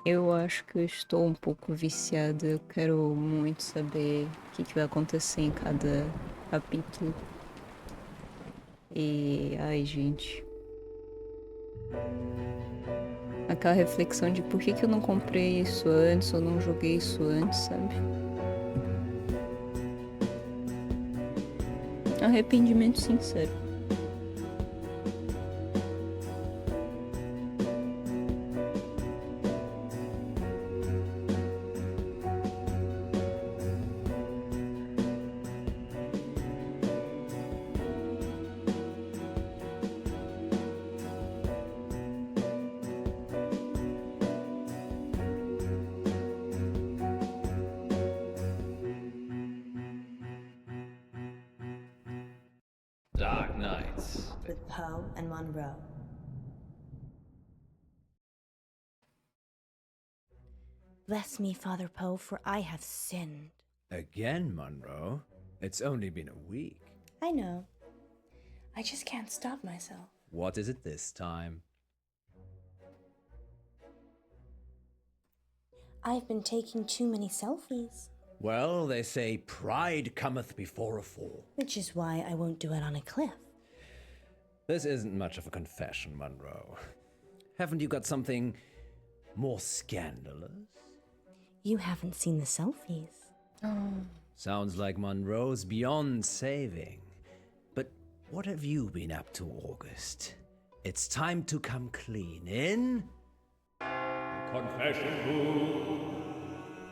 Eu acho que eu estou um pouco viciada. Eu quero muito saber o que vai acontecer em cada capítulo. E, ai, gente. Aquela reflexão de por que eu não comprei isso antes ou não joguei isso antes, sabe? Arrependimento sincero. Dark Nights. With Poe and Munro. Bless me, Father Poe, for I have sinned. Again, Munro? It's only been a week. I know. I just can't stop myself. What is it this time? I've been taking too many selfies. Well, they say pride cometh before a fall. Which is why I won't do it on a cliff. This isn't much of a confession, Munro. Haven't you got something more scandalous? You haven't seen the selfies. Oh. Sounds like Munro's beyond saving. But what have you been up to, August? It's time to come clean in... Confession booth.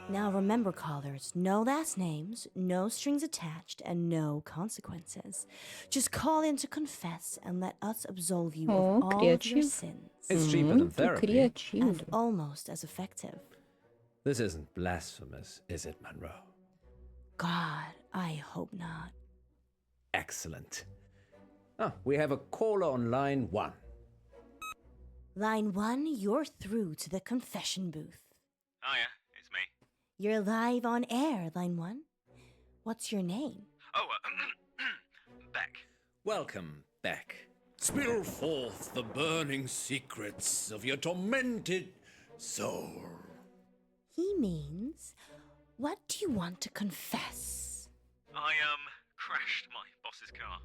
Now remember, callers, no last names, no strings attached, and no consequences. Just call in to confess and let us absolve you of all of your sins. It's cheaper than therapy. And almost as effective. This isn't blasphemous, is it, Munro? God, I hope not. Excellent. Ah, we have a caller on line 1. Line 1, you're through to the confession booth. Hiya, it's me. You're live on air, Line 1. What's your name? Oh, Beck. Welcome, Beck. Spill forth the burning secrets of your tormented soul. He means, what do you want to confess? I, crashed my boss's car.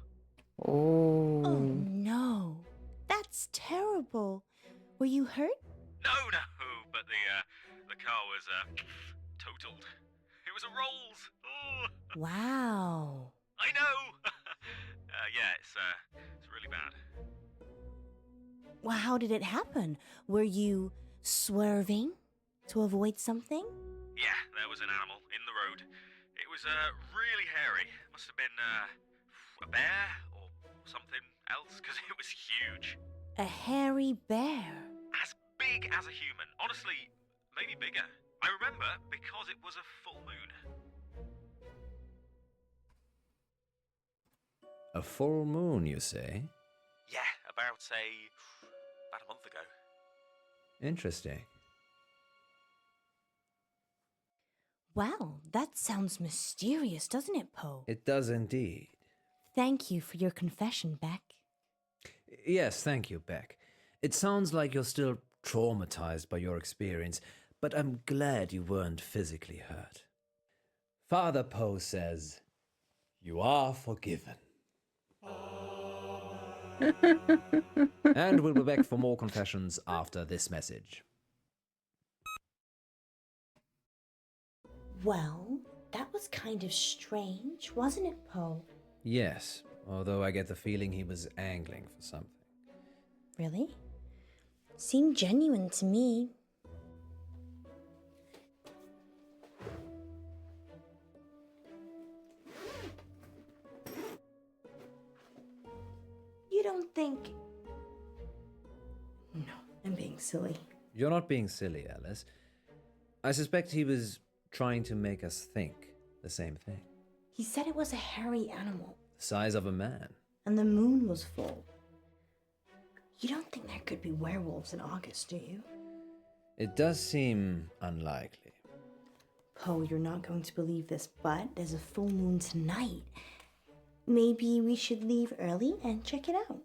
Oh. Oh, no. That's terrible. Were you hurt? No, but the car was, totaled. It was a Rolls. Oh, Wow. I know. Yeah, it's really bad. Well, how did it happen? Were you swerving to avoid something? Yeah, there was an animal in the road. It was, really hairy. Must have been, a bear or something else, because it was huge. A hairy bear. As big as a human. Honestly, maybe bigger. I remember because it was a full moon. A full moon, you say? Yeah, about a month ago. Interesting. Well, that sounds mysterious, doesn't it, Poe? It does indeed. Thank you for your confession, Beck. Yes, thank you, Beck. It sounds like you're still traumatized by your experience, but I'm glad you weren't physically hurt. Father Poe says, you are forgiven. And we'll be back for more confessions after this message. Well, that was kind of strange, wasn't it, Poe? Yes, although I get the feeling he was angling for something. Really? Seemed genuine to me. You don't think... No, I'm being silly. You're not being silly, Alice. I suspect he was trying to make us think the same thing. He said it was a hairy animal. The size of a man. And the moon was full. You don't think there could be werewolves in August, do you? It does seem unlikely. Poe, you're not going to believe this, but there's a full moon tonight. Maybe we should leave early and check it out.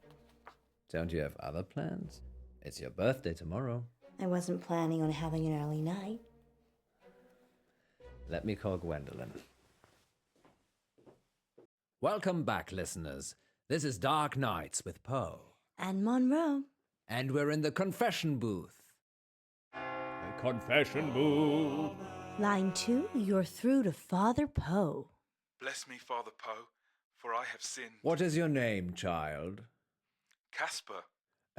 Don't you have other plans? It's your birthday tomorrow. I wasn't planning on having an early night. Let me call Gwendolyn. Welcome back, listeners. This is Dark Nights with Poe. And Munro. And we're in the confession booth. The confession booth. Line 2, you're through to Father Poe. Bless me, Father Poe, for I have sinned. What is your name, child? Casper.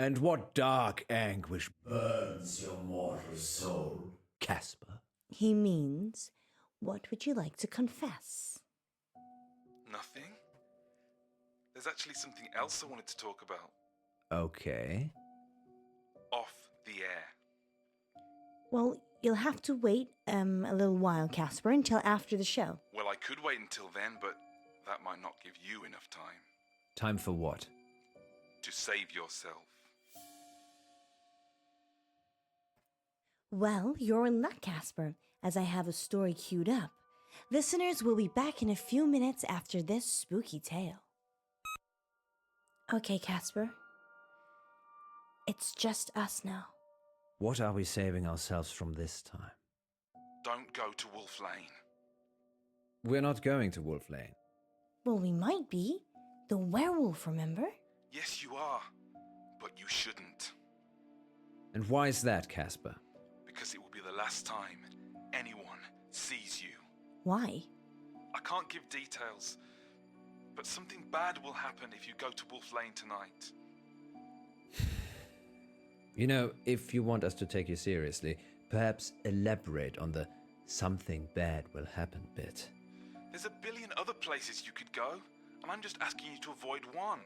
And what dark anguish burns your mortal soul, Casper? He means, what would you like to confess? Nothing? There's actually something else I wanted to talk about. Okay. Off the air. Well, you'll have to wait a little while, Casper, until after the show. Well, I could wait until then, but that might not give you enough time. Time for what? To save yourself. Well, you're in luck, Casper, as I have a story queued up. Listeners will be back in a few minutes after this spooky tale. Okay, Casper. It's just us now. What are we saving ourselves from this time? Don't go to Wolf Lane. We're not going to Wolf Lane. Well, we might be. The werewolf, remember? Yes, you are, but you shouldn't. And why is that, Casper? Because it will be the last time anyone sees you. Why? I can't give details, but something bad will happen if you go to Wolf Lane tonight. You know, if you want us to take you seriously, perhaps elaborate on the something bad will happen bit. There's a billion other places you could go, and I'm just asking you to avoid one.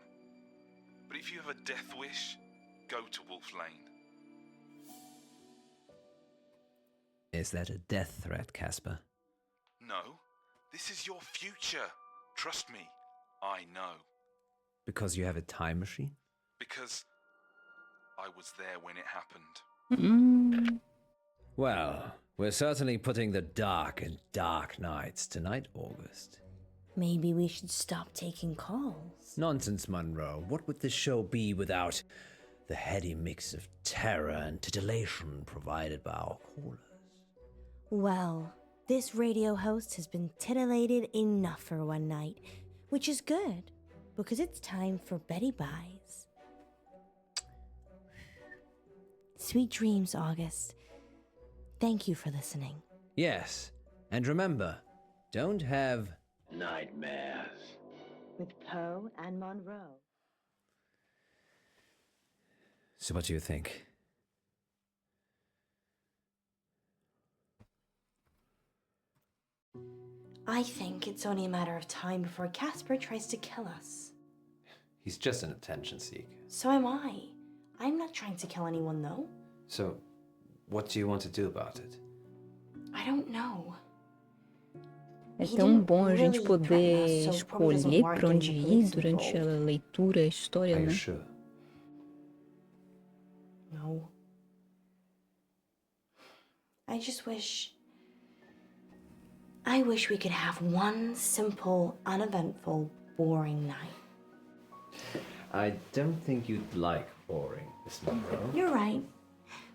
But if you have a death wish, go to Wolf Lane. Is that a death threat, Casper? No, this is your future. Trust me, I know. Because you have a time machine? Because I was there when it happened. Well, we're certainly putting the dark in dark nights tonight, August. Maybe we should stop taking calls. Nonsense, Munro. What would this show be without the heady mix of terror and titillation provided by our callers? Well, this radio host has been titillated enough for one night, which is good, because it's time for Betty Buys. Sweet dreams, August. Thank you for listening. Yes, and remember, don't have Nightmares. With Poe and Munro. So what do you think? I think it's only a matter of time before Casper tries to kill us. He's just an attention seeker. So am I. I'm not trying to kill anyone, though. So, what do you want to do about it? I don't know. É tão bom a gente poder escolher para onde ir durante a leitura, a história, Are you né? sure? No. I just wish we could have one simple, uneventful, boring night. I don't think you'd like boring, Miss Munro. You're right.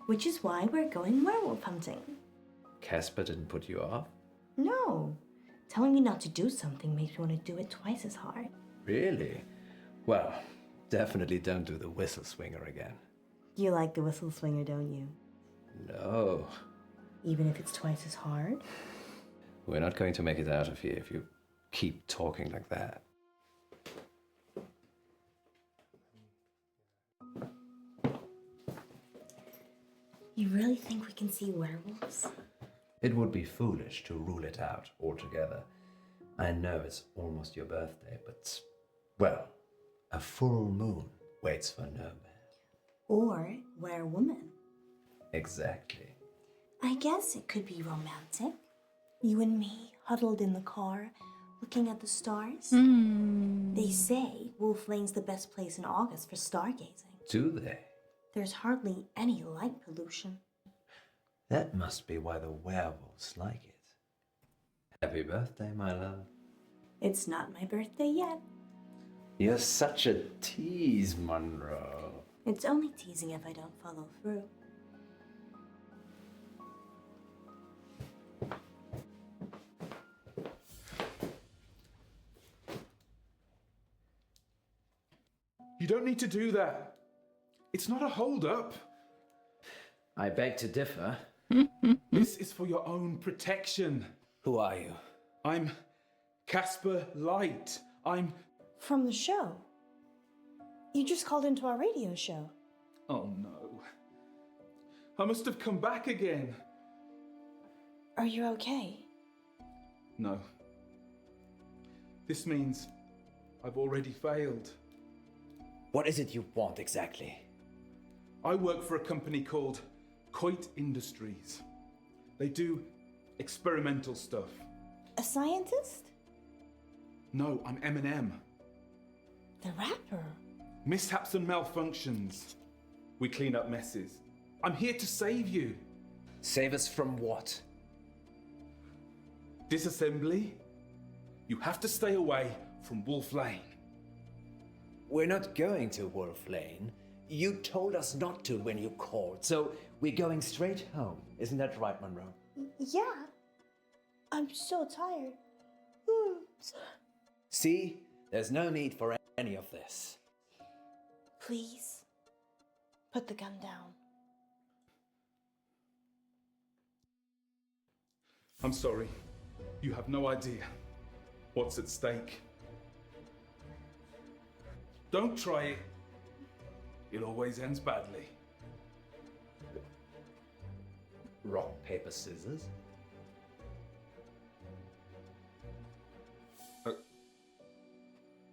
Which is why we're going werewolf hunting. Casper didn't put you off? No. Telling me not to do something makes me want to do it twice as hard. Really? Well, definitely don't do the whistle swinger again. You like the whistle swinger, don't you? No. Even if it's twice as hard? We're not going to make it out of here if you keep talking like that. You really think we can see werewolves? It would be foolish to rule it out altogether. I know it's almost your birthday, but, well, a full moon waits for no man. Or werewoman? Exactly. I guess it could be romantic. You and me, huddled in the car, looking at the stars. They say Wolf Lane's the best place in August for stargazing. Do they? There's hardly any light pollution. That must be why the werewolves like it. Happy birthday, my love. It's not my birthday yet. You're such a tease, Munro. It's only teasing if I don't follow through. don't need to do that. It's not a hold-up. I beg to differ. This is for your own protection. Who are you? I'm Casper Light. I'm... From the show. You just called into our radio show. Oh no. I must have come back again. Are you okay? No. This means I've already failed. What is it you want exactly? I work for a company called Coit Industries. They do experimental stuff. A scientist? No, I'm Eminem. The rapper? Mishaps and malfunctions. We clean up messes. I'm here to save you. Save us from what? Disassembly? You have to stay away from Wolf Lane. We're not going to Wolf Lane. You told us not to when you called, so we're going straight home. Isn't that right, Munro? Yeah. I'm so tired. See? There's no need for any of this. Please, put the gun down. I'm sorry. You have no idea what's at stake. Don't try it. It always ends badly. Rock, paper, scissors?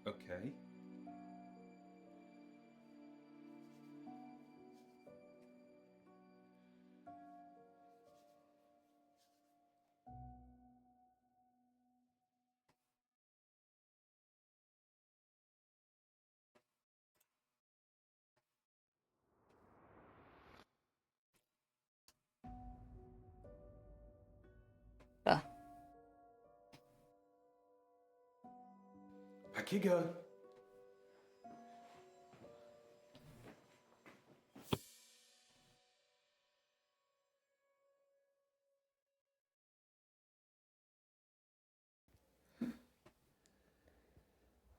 Okay. Tá. Back you go.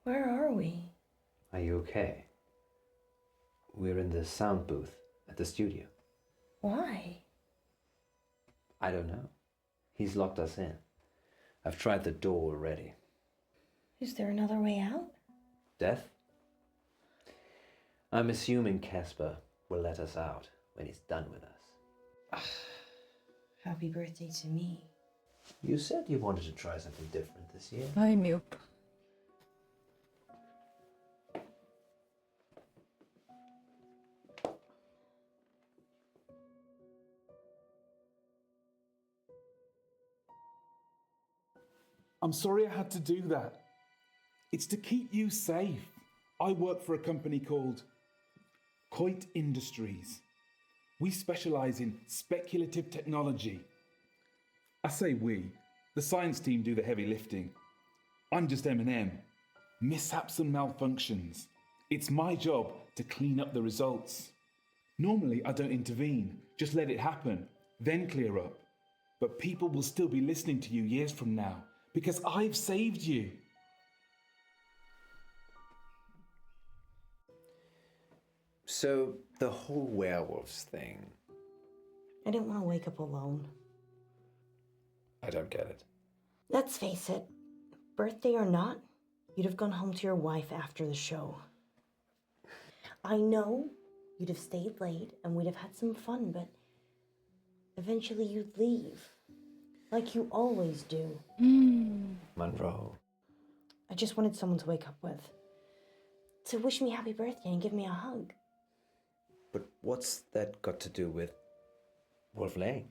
Where are we? Are you okay? We're in the sound booth at the studio. Why? I don't know. He's locked us in. I've tried the door already. Is there another way out? Death? I'm assuming Casper will let us out when he's done with us. Happy birthday to me. You said you wanted to try something different this year. Ai, meu. I'm sorry I had to do that. It's to keep you safe. I work for a company called Coit Industries. We specialize in speculative technology. I say we. The science team do the heavy lifting. I'm just M&M. Mishaps and malfunctions. It's my job to clean up the results. Normally, I don't intervene. Just let it happen, then clear up. But people will still be listening to you years from now because I've saved you. So, the whole werewolves thing, I didn't want to wake up alone. I don't get it. Let's face it, birthday or not, you'd have gone home to your wife after the show. I know you'd have stayed late and we'd have had some fun, but eventually you'd leave. Like you always do. Munro. I just wanted someone to wake up with. To wish me happy birthday and give me a hug. But what's that got to do with Wolf Lane?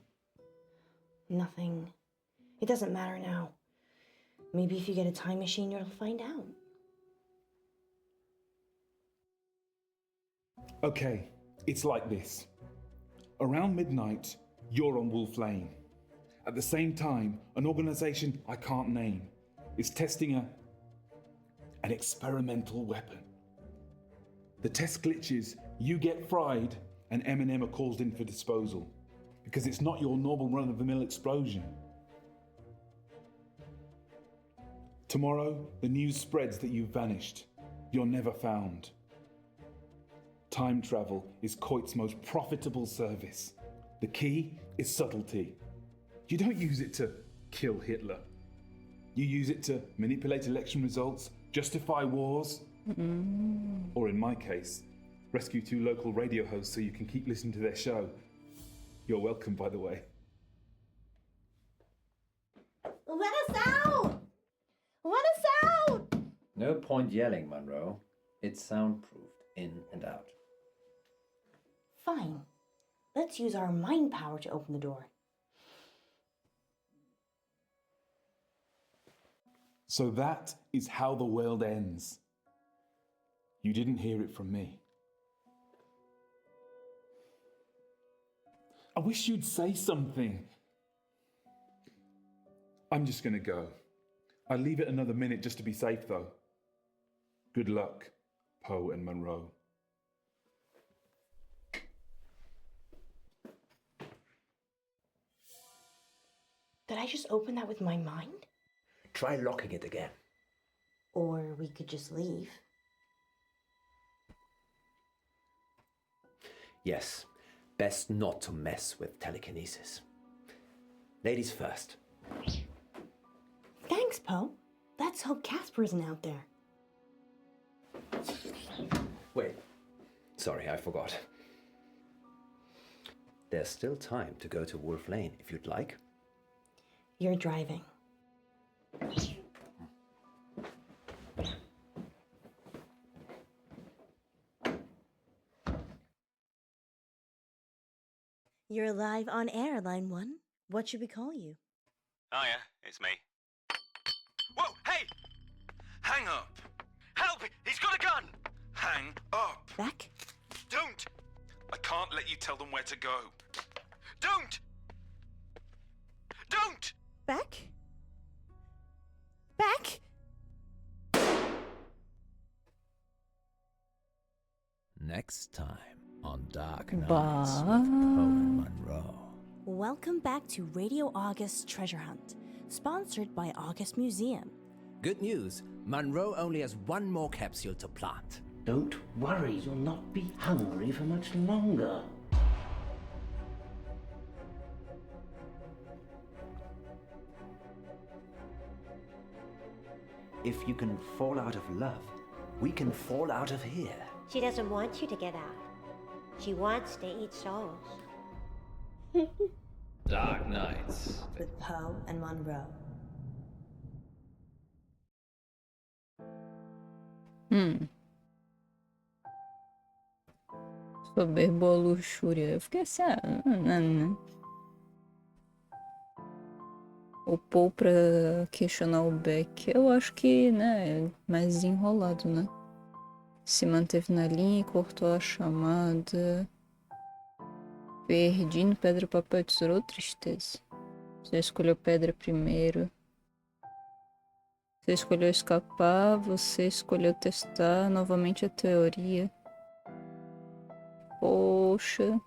Nothing. It doesn't matter now. Maybe if you get a time machine, you'll find out. Okay, it's like this. Around midnight, you're on Wolf Lane. At the same time, an organization I can't name is testing an experimental weapon. The test glitches, you get fried, and M&M are called in for disposal. Because it's not your normal run-of-the-mill explosion. Tomorrow, the news spreads that you've vanished. You're never found. Time travel is Coit's most profitable service. The key is subtlety. You don't use it to kill Hitler. You use it to manipulate election results, justify wars, or in my case, rescue 2 local radio hosts so you can keep listening to their show. You're welcome, by the way. Let us out! Let us out! No point yelling, Munro. It's soundproofed in and out. Fine. Let's use our mind power to open the door. So that is how the world ends. You didn't hear it from me. I wish you'd say something. I'm just gonna go. I'll leave it another minute just to be safe, though. Good luck, Poe and Munro. Did I just open that with my mind? Try locking it again. Or we could just leave. Yes, best not to mess with telekinesis. Ladies first. Thanks, Poe. Let's hope Casper isn't out there. Wait. Sorry, I forgot. There's still time to go to Wolf Lane if you'd like. You're driving. You're live on air, Line 1. What should we call you? Oh yeah, it's me. Whoa, hey! Hang up! Help! He's got a gun! Hang up! Beck? Don't! I can't let you tell them where to go. Don't! Don't! Beck? Beck? Next time on Dark Nights with Poe and Munro. Welcome back to Radio August's Treasure Hunt, sponsored by August Museum. Good news, Munro only has one more capsule to plant. Don't worry, you'll not be hungry for much longer. If you can fall out of love, we can fall out of here. She doesn't want you to get out. She wants to eat souls. Dark Nights. With Poe and Munro. Soberba ou luxúria. Eu fiquei assim, né? O Poe pra questionar o Beck, eu acho que, né, é mais enrolado, né? Se manteve na linha e cortou a chamada. Perdi no pedra, papel, tesouro, tristeza. Você escolheu pedra primeiro. Você escolheu escapar, você escolheu testar novamente a teoria. Poxa.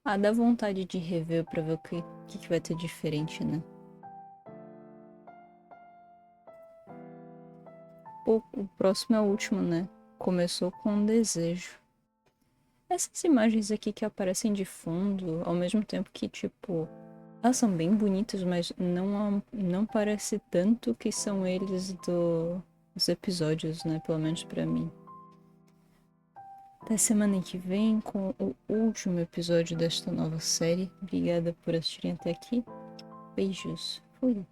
Ah, dá vontade de rever pra ver o que vai ter diferente, né? Pô, o próximo é o último, né? Começou com um desejo. Essas imagens aqui que aparecem de fundo, ao mesmo tempo que, tipo, elas são bem bonitas, mas não parece tanto que são eles dos episódios, né? Pelo menos pra mim. Até semana que vem com o último episódio desta nova série. Obrigada por assistirem até aqui. Beijos. Fui.